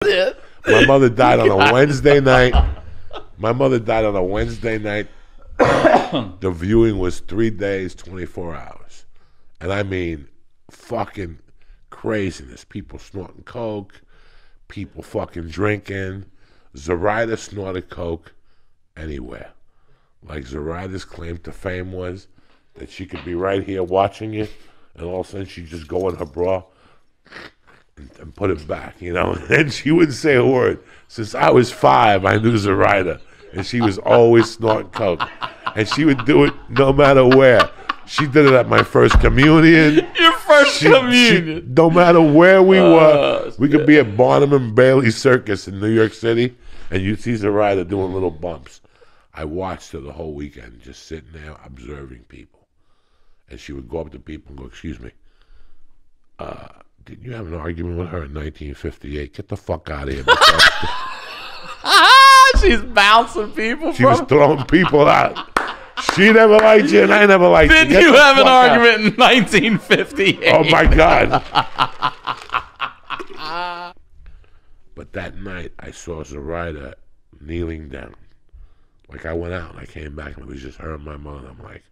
My mother died on a Wednesday night. My mother died on a Wednesday night. The viewing was 3 days, 24 hours. And I mean, fucking craziness. People snorting coke. People fucking drinking. Zoraida snorted coke anywhere. Like Zoraida's claim to fame was that she could be right here watching you, and all of a sudden she'd just go in her bra and put it back, you know? And she wouldn't say a word. Since I was 5, I knew Zoraida, and she was always snorting coke. And she would do it no matter where. She did it at my first communion. Your first communion. No matter where we were, we could be at Barnum and Bailey Circus in New York City, and you'd see Zoraida doing little bumps. I watched her the whole weekend, just sitting there observing people. And she would go up to people and go, "Excuse me, didn't you have an argument with her in 1958? Get the fuck out of here." She's bouncing people. She was throwing people out. She never liked you, and I never liked you. Didn't you have an argument in 1958? Oh, my God. But that night, I saw Zoraida kneeling down. Like, I went out, and I came back, and it was just her and my mother. I'm like,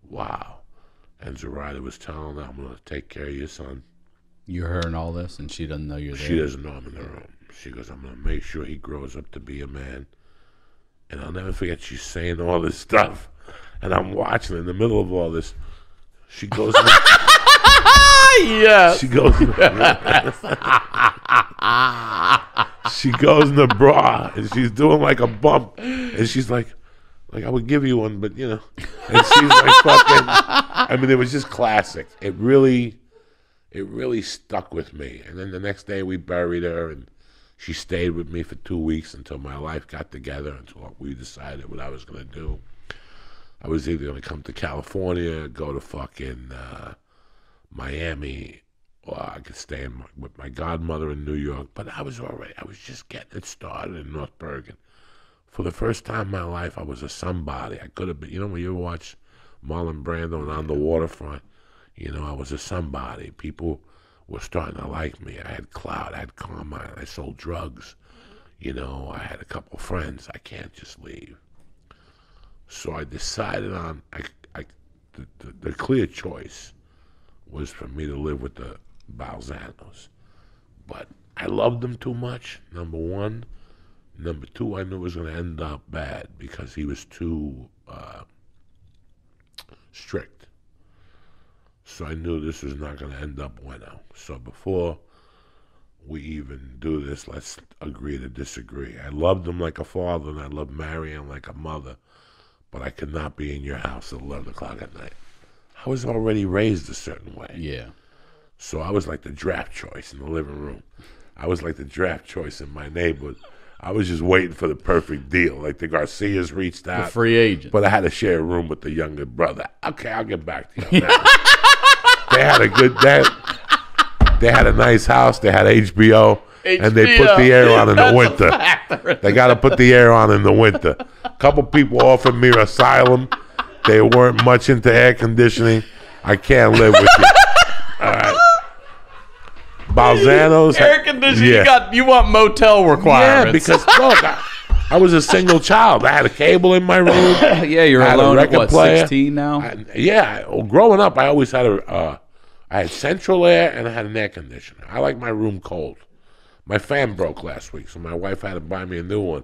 wow. And Zoraida was telling her, "I'm going to take care of your son." You're hearing all this, and she doesn't know you're there. She doesn't know I'm in the room. She goes, "I'm going to make sure he grows up to be a man." And I'll never forget, she's saying all this stuff. And I'm watching in the middle of all this. She goes, yes. She goes, she goes in the bra, and she's doing like a bump. And she's like, I would give you one, but, you know. And she's like fucking, I mean, it was just classic. It really stuck with me. And then the next day we buried her, and she stayed with me for 2 weeks until my life got together, until we decided what I was going to do. I was either going to come to California, go to fucking Miami, or I could stay with my godmother in New York. But I was just getting it started in North Bergen. For the first time in my life, I was a somebody. I could have been, you know, when you watch Marlon Brando and On the Waterfront, you know, I was a somebody. People were starting to like me. I had clout, I had Carmine, I sold drugs. You know, I had a couple friends. I can't just leave. So I decided on, the clear choice was for me to live with the Balzanos. But I loved him too much, number one. Number two, I knew it was going to end up bad because he was too strict. So I knew this was not going to end up bueno. So before we even do this, let's agree to disagree. I loved him like a father, and I loved Marianne like a mother, but I could not be in your house at 11 o'clock at night. I was already raised a certain way. Yeah. So I was like the draft choice in the living room. I was like the draft choice in my neighborhood. I was just waiting for the perfect deal. Like the Garcias reached out. The free agent. But I had to share a room with the younger brother. Okay, I'll get back to you on that. They had a good day. They had a nice house. They had HBO. And they put the air on in the winter. They got to put the air on in the winter. A couple people offered me asylum. They weren't much into air conditioning. I can't live with you. All right. Balzanos. Air conditioning. Yeah. You want motel requirements. Yeah, because look, I was a single child. I had a cable in my room. Yeah, you're alone at what, 16 now? Growing up, I always had I had central air and I had an air conditioner. I like my room cold. My fan broke last week, so my wife had to buy me a new one.